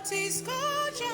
Bodice, culture,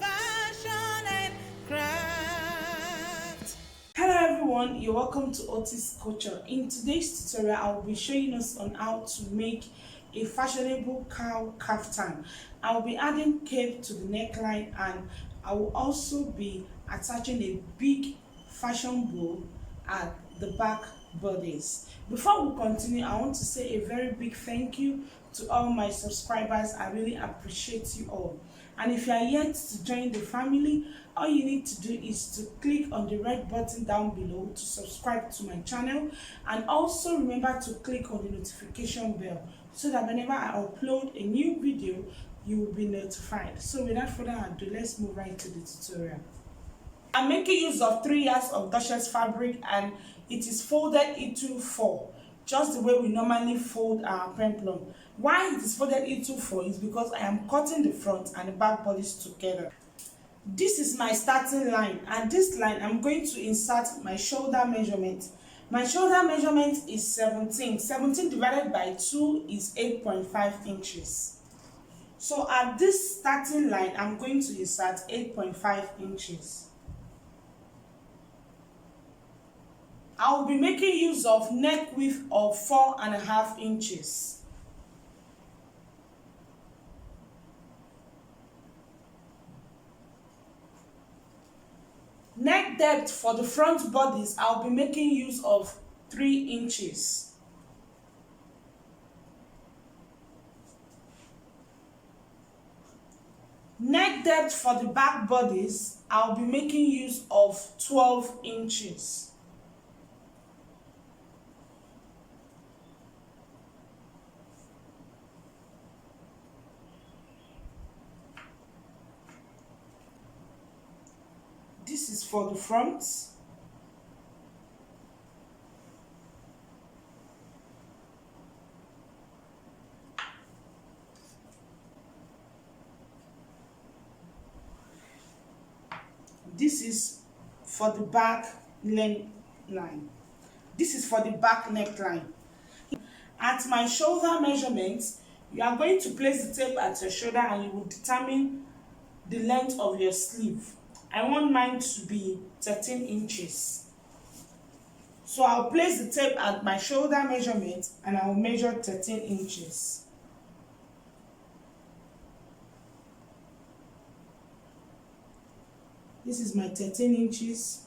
fashion and craft. Hello everyone, you're welcome to Otis Culture. In today's tutorial, I will be showing us on how to make a fashionable cowl kaftan. I will be adding cape to the neckline, and I will also be attaching a big fashion bow at the back bodice. Before we continue, I want to say a very big thank you to all my subscribers. I really appreciate you all. And if you are yet to join the family, all you need to do is to click on the red button down below to subscribe to my channel, and also remember to click on the notification bell so that whenever I upload a new video, you will be notified. So without further ado, let's move right to the tutorial. I'm making use of 3 yards of duchess fabric, and it is folded into 4, just the way we normally fold our peplum. Why it is folded into 4 is because I am cutting the front and the back bodice together. This is my starting line, and this line I'm going to insert my shoulder measurement. My shoulder measurement is 17. 17 divided by 2 is 8.5 inches. So at this starting line, I'm going to insert 8.5 inches. I will be making use of neck width of 4.5 inches. Neck depth for the front bodice, I'll be making use of 3 inches. Neck depth for the back bodice, I'll be making use of 12 inches. This is for the front. This is for the back neckline. This is for the back neckline. At my shoulder measurement, you are going to place the tape at your shoulder, and you will determine the length of your sleeve. I want mine to be 13 inches. So I'll place the tape at my shoulder measurement, and I will measure 13 inches. This is my 13 inches.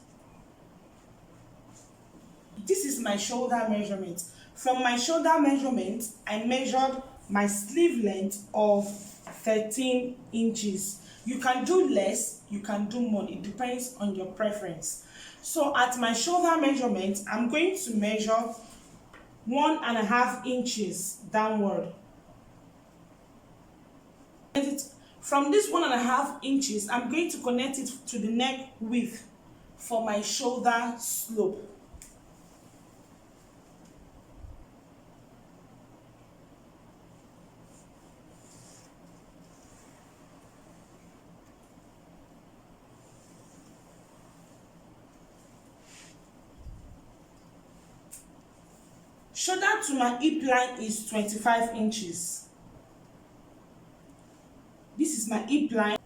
This is my shoulder measurement. From my shoulder measurement, I measured my sleeve length of 13 inches. You can do less, you can do more, it depends on your preference. So at my shoulder measurement, I'm going to measure 1.5 inches downward. From this 1.5 inches, I'm going to connect it to the neck width for my shoulder slope. Shoulder to my hip line is 25 inches. This is my hip line.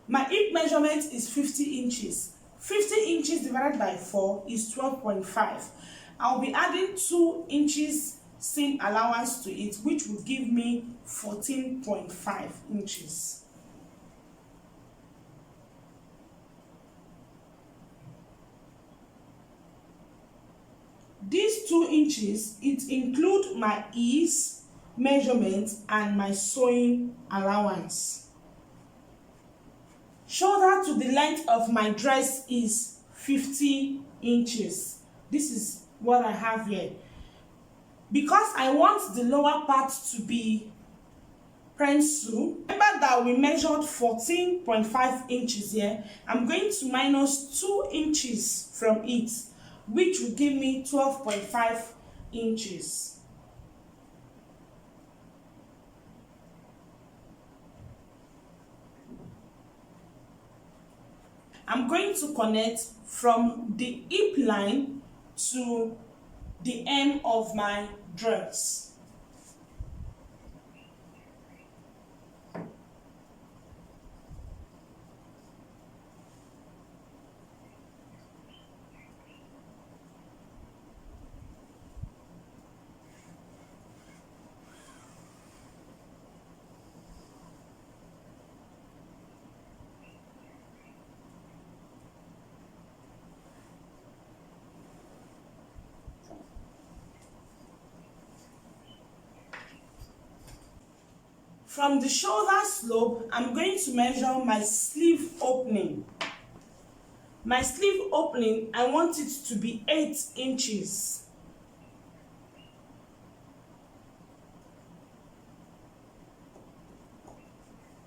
My hip measurement is 50 inches. 50 inches divided by 4 is 12.5. I'll be adding 2 inches seam allowance to it, which will give me 14.5 inches. These 2 inches, it includes my ease measurement and my sewing allowance. Shoulder to the length of my dress is 50 inches. This is what I have here. Because I want the lower part to be pencil, remember that we measured 14.5 inches here. I'm going to minus 2 inches from it, which will give me 12.5 inches. I'm going to connect from the hip line to the end of my dress. From the shoulder slope, I'm going to measure my sleeve opening. My sleeve opening, I want it to be 8 inches.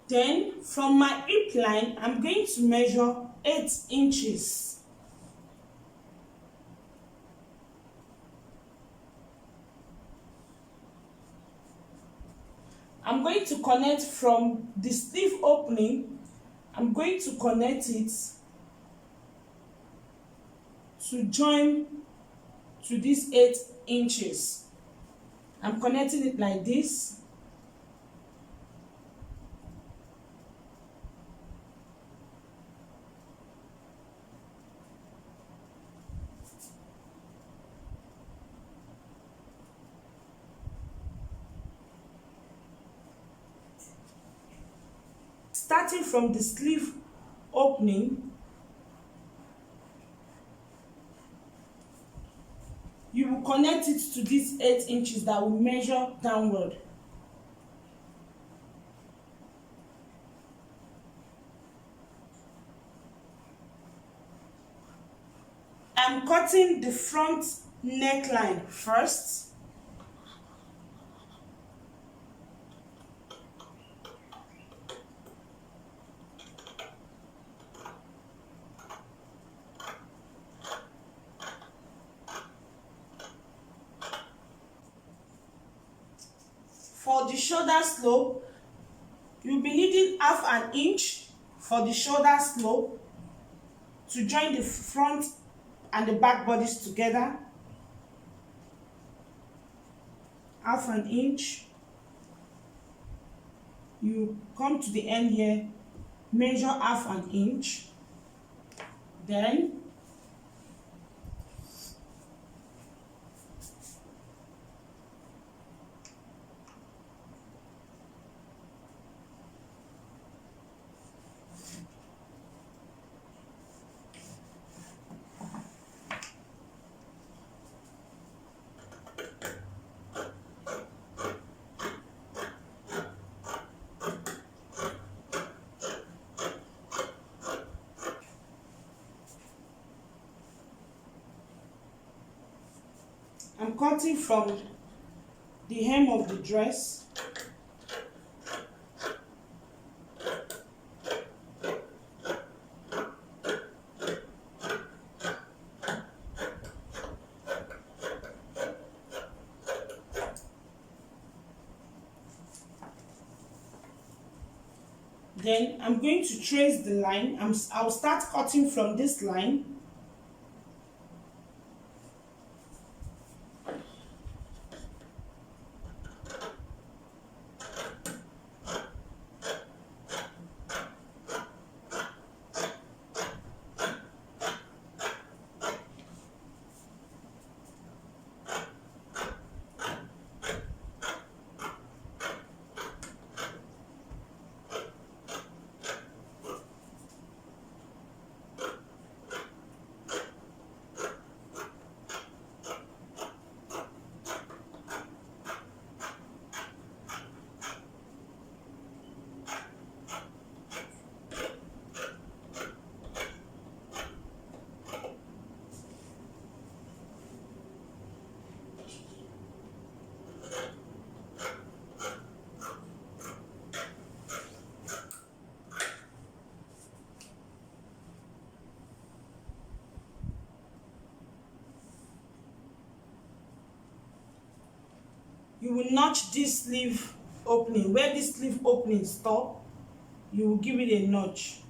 Then from my hip line, I'm going to measure 8 inches. I'm going to connect from the sleeve opening, I'm going to connect it to join to this 8 inches. I'm connecting it like this. Starting from the sleeve opening, you will connect it to these 8 inches that will measure downward. I'm cutting the front neckline first. For the shoulder slope, you'll be needing half an inch for the shoulder slope to join the front and the back bodies together. Half an inch. You come to the end here, measure half an inch. Then I'm cutting from the hem of the dress. Then I'm going to trace the line. I'll start cutting from this line. You will notch this sleeve opening. Where this sleeve opening stop, you will give it a notch.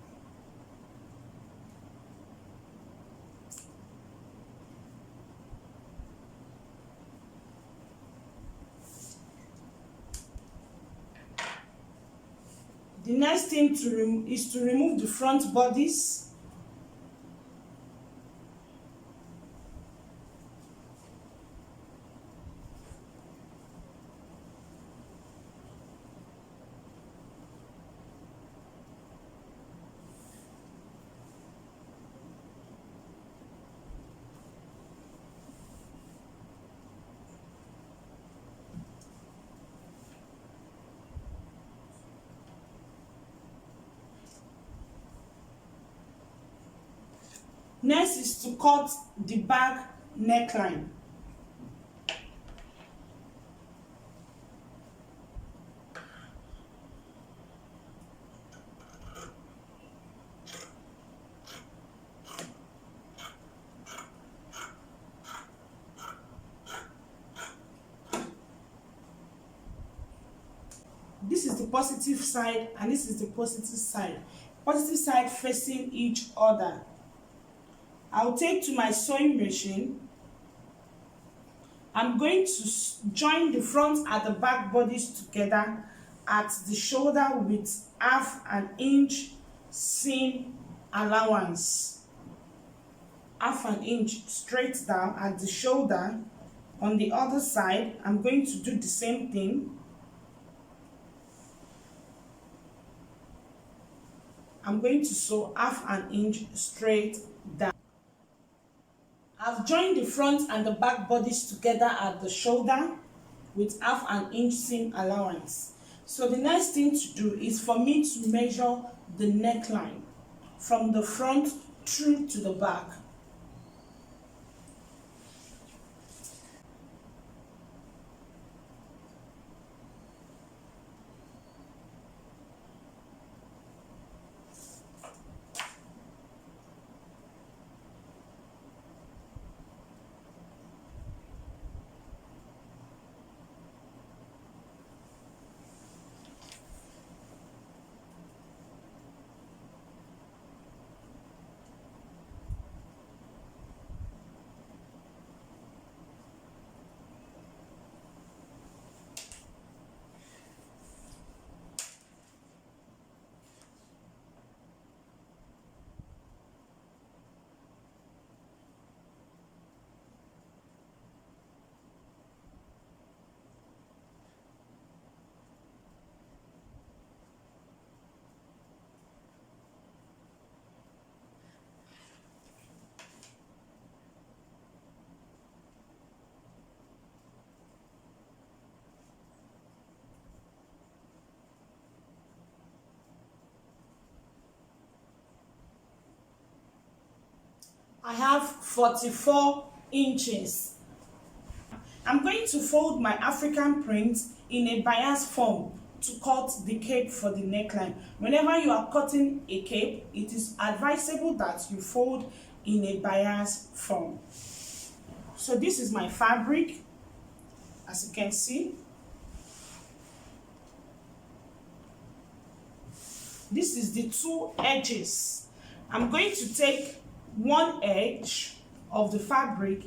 The next thing is to remove the front bodice. Next is to cut the back neckline. This is the positive side and this is the positive side. Positive side facing each other. I'll take to my sewing machine. I'm going to join the front and the back bodies together at the shoulder with half an inch seam allowance. Half an inch straight down at the shoulder. On the other side, I'm going to do the same thing. I'm going to sew half an inch straight down. I've joined the front and the back bodies together at the shoulder with half an inch seam allowance. So the next thing to do is for me to measure the neckline from the front through to the back. I have 44 inches. I'm going to fold my African print in a bias form to cut the cape for the neckline. Whenever you are cutting a cape, it is advisable that you fold in a bias form. So this is my fabric, as you can see. This is the two edges. I'm going to take one edge of the fabric.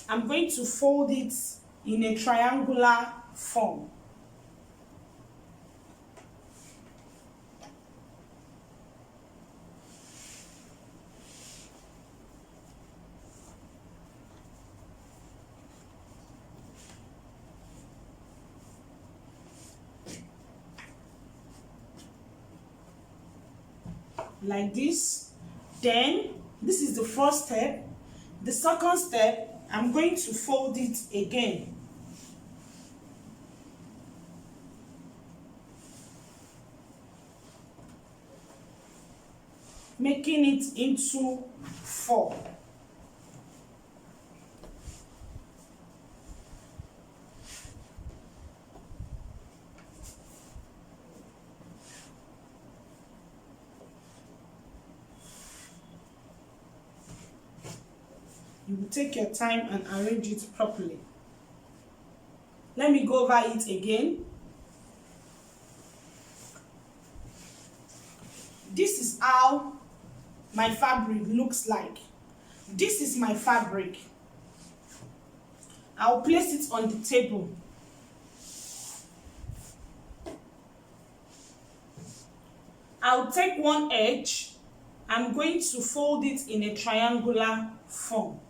I'm going to fold it in a triangular form. Like this. Then this is the first step. The second step, I'm going to fold it again. Making it into 4. You will take your time and arrange it properly. Let me go over it again. This is how my fabric looks like. This is my fabric. I'll place it on the table. I'll take one edge. I'm going to fold it in a triangular form.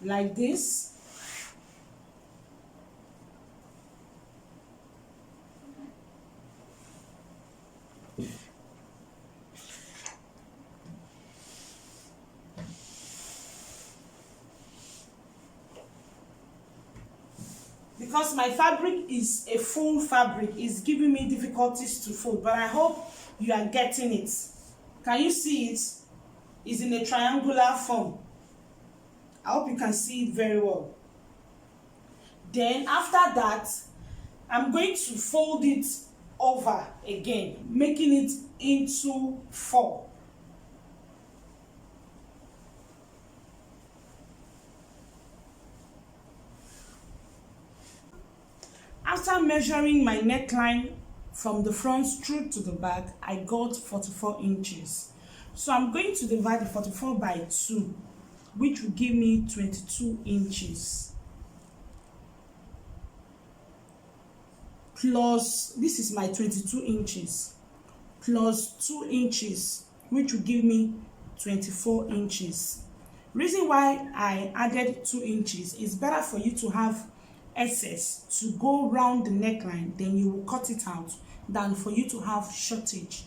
Like this. because my fabric is a full fabric, it's giving me difficulties to fold, but I hope you are getting it. Can you see it? It's in a triangular form. I hope you can see it very well. Then after that, I'm going to fold it over again, making it into 4. After measuring my neckline from the front through to the back, I got 44 inches. So I'm going to divide the 44 by 2, which will give me 22 inches. Plus, this is my 22 inches, plus 2 inches, which will give me 24 inches. Reason why I added 2 inches is better for you to have excess to go round the neckline, then you will cut it out, than for you to have shortage.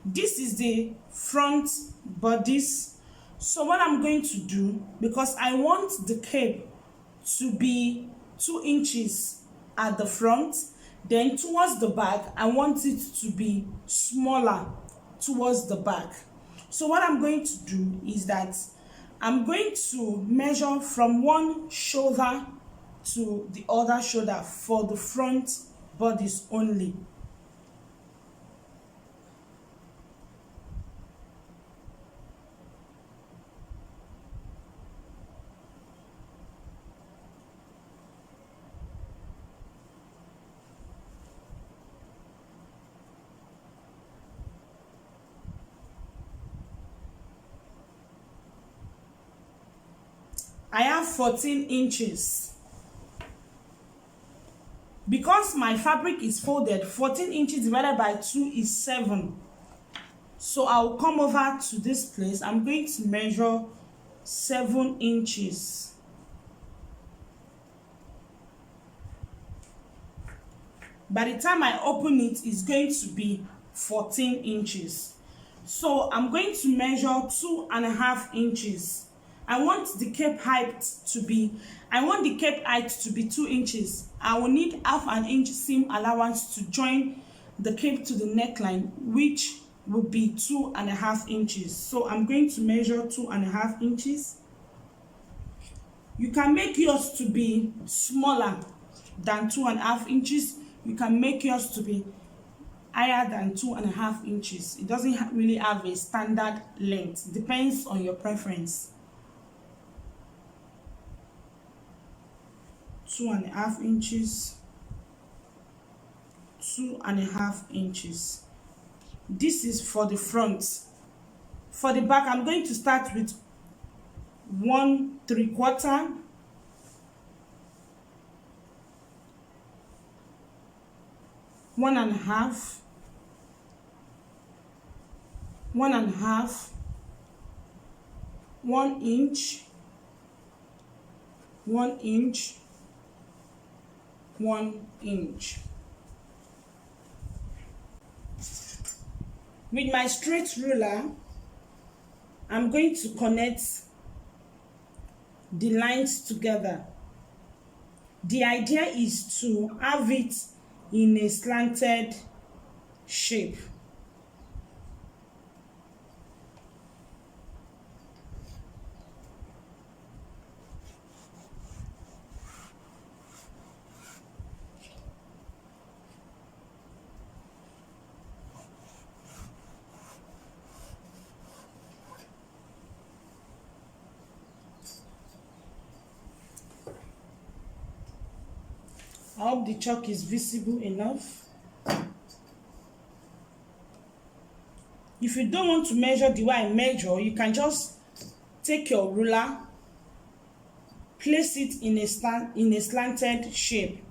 This is the front bodice. So what I'm going to do, because I want the cape to be 2 inches at the front, then towards the back I want it to be smaller towards the back. So what I'm going to do is that I'm going to measure from one shoulder to the other shoulder for the front bodice only. I have 14 inches. Because my fabric is folded, 14 inches divided by 2 is 7. So I will come over to this place. I'm going to measure 7 inches. By the time I open it, it's going to be 14 inches. So I'm going to measure 2.5 inches. I want the cape height to be 2 inches. I will need half an inch seam allowance to join the cape to the neckline, which will be 2.5 inches. So I'm going to measure 2.5 inches. You can make yours to be smaller than 2.5 inches. You can make yours to be higher than 2.5 inches. It doesn't really have a standard length. It depends on your preference. 2.5 inches, 2.5 inches. This is for the front. For the back, I'm going to start with 1 3/4, 1.5, 1.5, 1 inch, 1 inch, 1 inch. With my straight ruler, I'm going to connect the lines together. The idea is to have it in a slanted shape. I hope the chalk is visible enough. If you don't want to measure the way I measure, you can just take your ruler, place it in a slanted shape.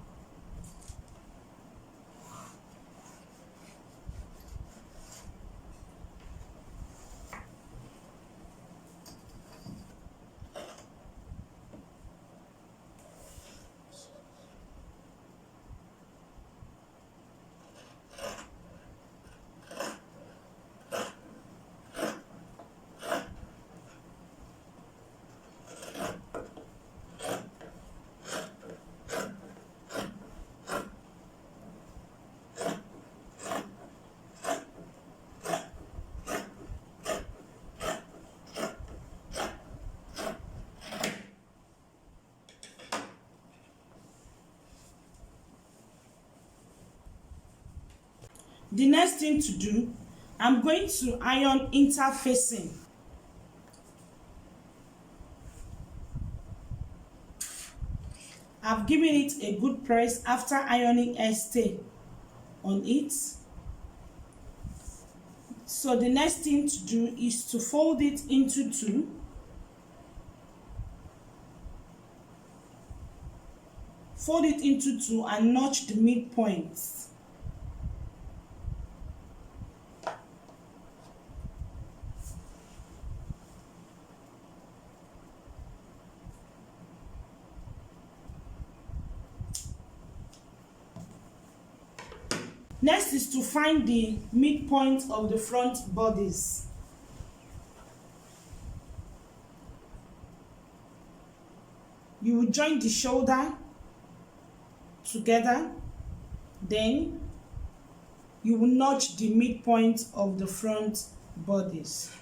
The next thing to do, I'm going to iron interfacing. I've given it a good press after ironing stay on it. So the next thing to do is to fold it into two. Fold it into two and notch the midpoints. Next is to find the midpoint of the front bodice. You will join the shoulder together, then you will notch the midpoint of the front bodice.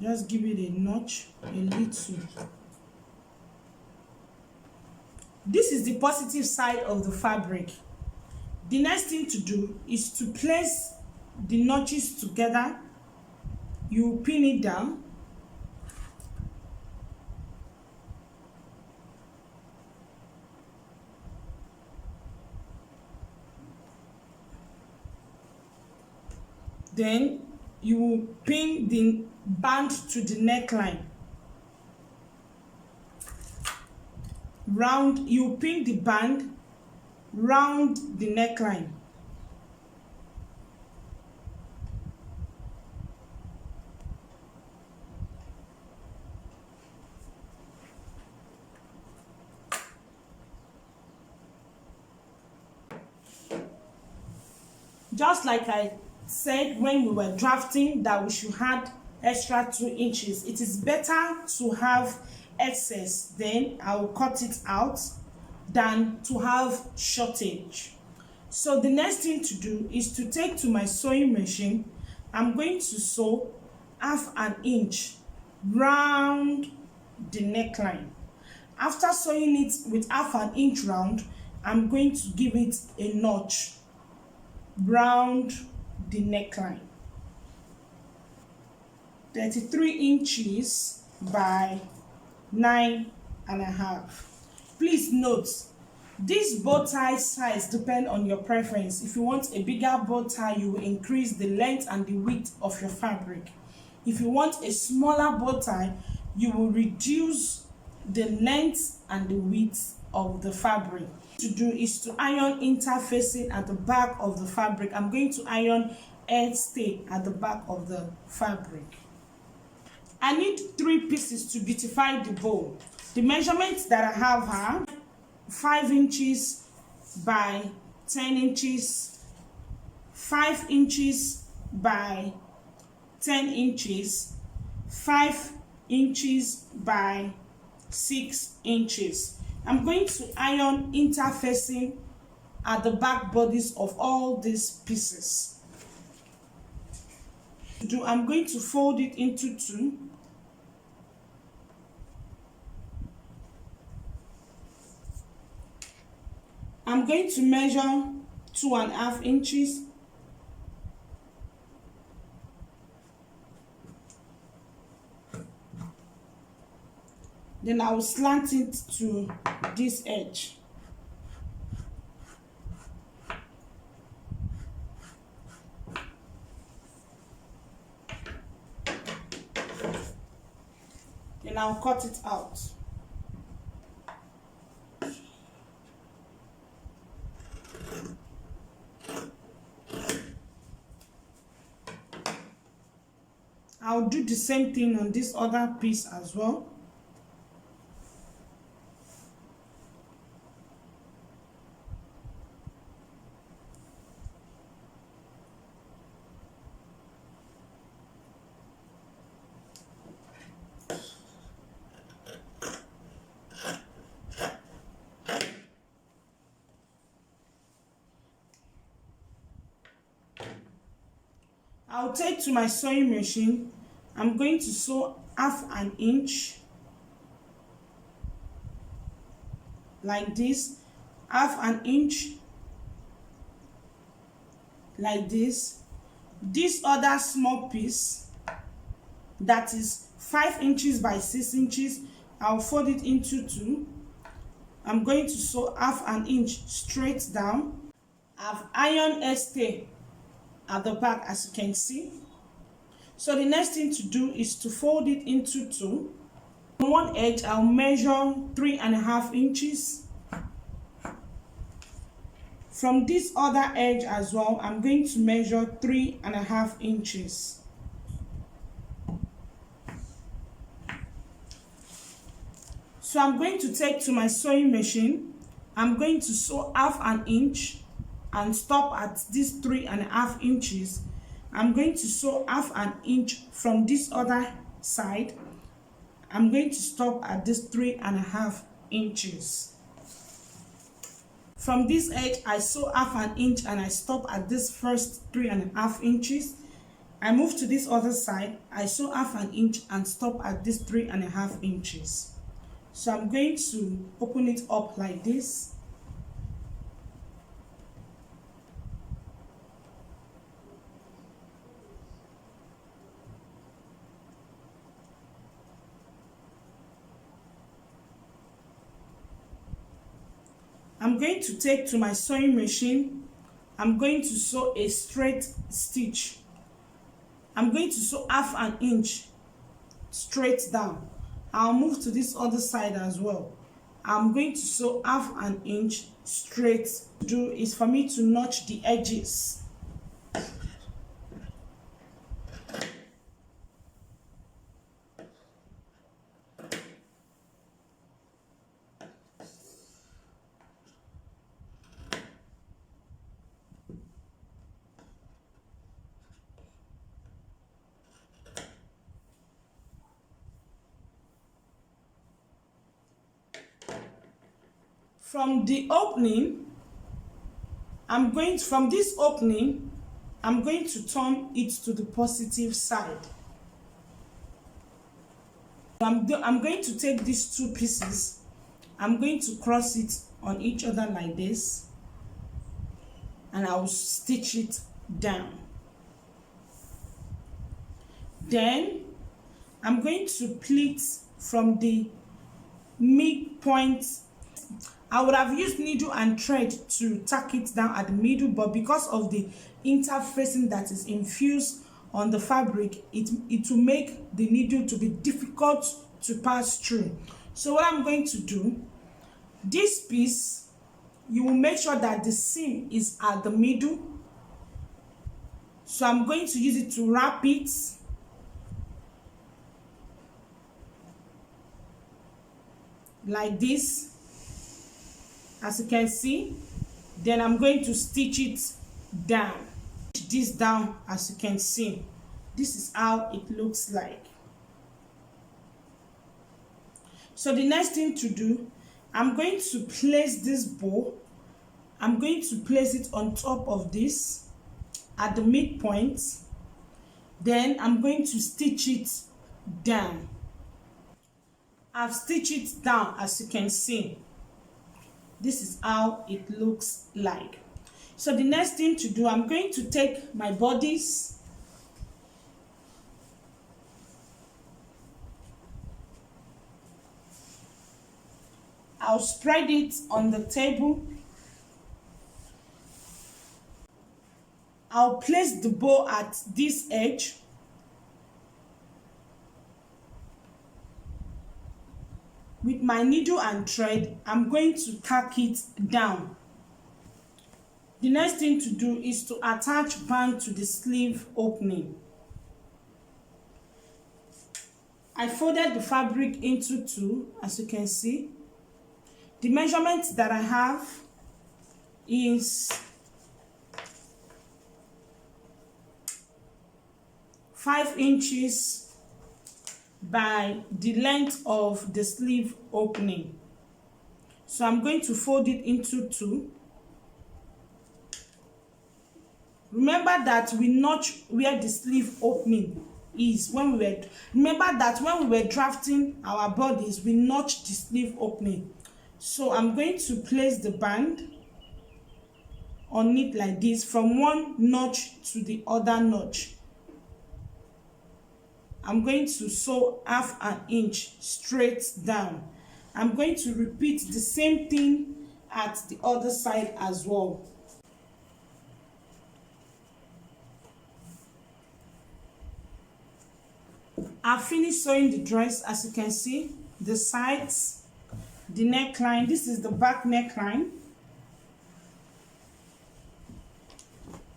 Just give it a notch, a little. This is the positive side of the fabric. The next thing to do is to place the notches together. You pin it down. Then you will pin the band to the neckline. You pin the band round the neckline. Just like I said when we were drafting that we should add extra 2 inches, it is better to have excess, then I will cut it out, than to have shortage. So the next thing to do is to take to my sewing machine. I'm going to sew 1/2 inch round the neckline. After sewing it with 1/2 inch round, I'm going to give it a notch round the neckline. 33 inches by 9.5. Please note, this bow tie size depends on your preference. If you want a bigger bow tie, you will increase the length and the width of your fabric. If you want a smaller bow tie, you will reduce the length and the width of the fabric. To do is to iron interfacing at the back of the fabric. I'm going to iron air stay at the back of the fabric. I need 3 pieces to beautify the bow. The measurements that I have are 5 inches by 10 inches, 5 inches by 10 inches, 5 inches by 6 inches. I'm going to iron interfacing at the back bodies of all these pieces. I'm going to fold it into 2. I'm going to measure 2.5 inches. Then I will slant it to this edge. Then I'll cut it out. I'll do the same thing on this other piece as well. I'll take to my sewing machine. I'm going to sew 1/2 inch like this, 1/2 inch like this. This other small piece that is 5 inches by 6 inches, I'll fold it into 2. I'm going to sew half an inch straight down. I've ironed a stay at the back, as you can see. So the next thing to do is to fold it into 2. On one edge, I'll measure 3.5 inches. From this other edge as well, I'm going to measure 3.5 inches. So I'm going to take to my sewing machine. I'm going to sew half an inch and stop at this 3.5 inches. I'm going to sew half an inch from this other side. I'm going to stop at this 3.5 inches. From this edge, I sew half an inch and I stop at this first 3.5 inches. I move to this other side, I sew half an inch and stop at this 3.5 inches. So I'm going to open it up like this. I'm going to take to my sewing machine. I'm going to sew a straight stitch. I'm going to sew half an inch straight down. I'll move to this other side as well. I'm going to sew half an inch straight. To do is for me to notch the edges. From the opening, from this opening, I'm going to turn it to the positive side. I'm going to take these 2 pieces, I'm going to cross it on each other like this, and I will stitch it down. Then I'm going to pleat from the midpoint. I would have used needle and thread to tack it down at the middle, but because of the interfacing that is infused on the fabric, it will make the needle to be difficult to pass through. So what I'm going to do, this piece, you will make sure that the seam is at the middle. So I'm going to use it to wrap it. Like this. As you can see, then I'm going to stitch it down. Stitch this down, as you can see. This is how it looks like. So the next thing to do, I'm going to place this bow. I'm going to place it on top of this at the midpoint. Then I'm going to stitch it down. I've stitched it down, as you can see. This is how it looks like. So the next thing to do, I'm going to take my bodice. I'll spread it on the table. I'll place the bow at this edge. With my needle and thread, I'm going to tack it down. The next thing to do is to attach band to the sleeve opening. I folded the fabric into 2, as you can see. The measurement that I have is 5 inches by the length of the sleeve opening. So I'm going to fold it into 2. Remember that we notch where the sleeve opening is when we were drafting our bodies, we notched the sleeve opening. So I'm going to place the band. on it like this, from one notch to the other notch. I'm going to sew half an inch straight down. I'm going to repeat the same thing at the other side as well. I've finished sewing the dress. As you can see, the sides, the neckline, this is the back neckline,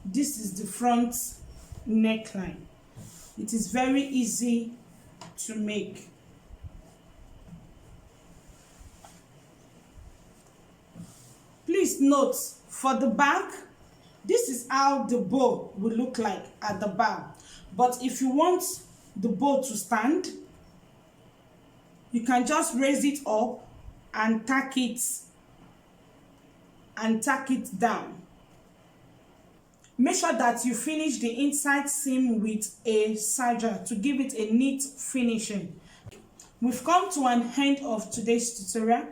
this is the front neckline. It is very easy to make. Please note, for the back, this is how the bow will look like at the back. But if you want the bow to stand, you can just raise it up and tack it down. Make sure that you finish the inside seam with a serger to give it a neat finishing. We've come to an end of today's tutorial.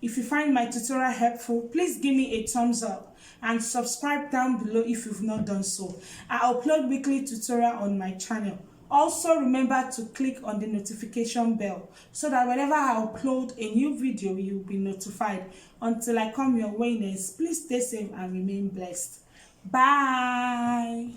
If you find my tutorial helpful, please give me a thumbs up and subscribe down below if you've not done so. I upload weekly tutorial on my channel. Also remember to click on the notification bell so that whenever I upload a new video, you'll be notified. Until I come your way next, please stay safe and remain blessed. Bye.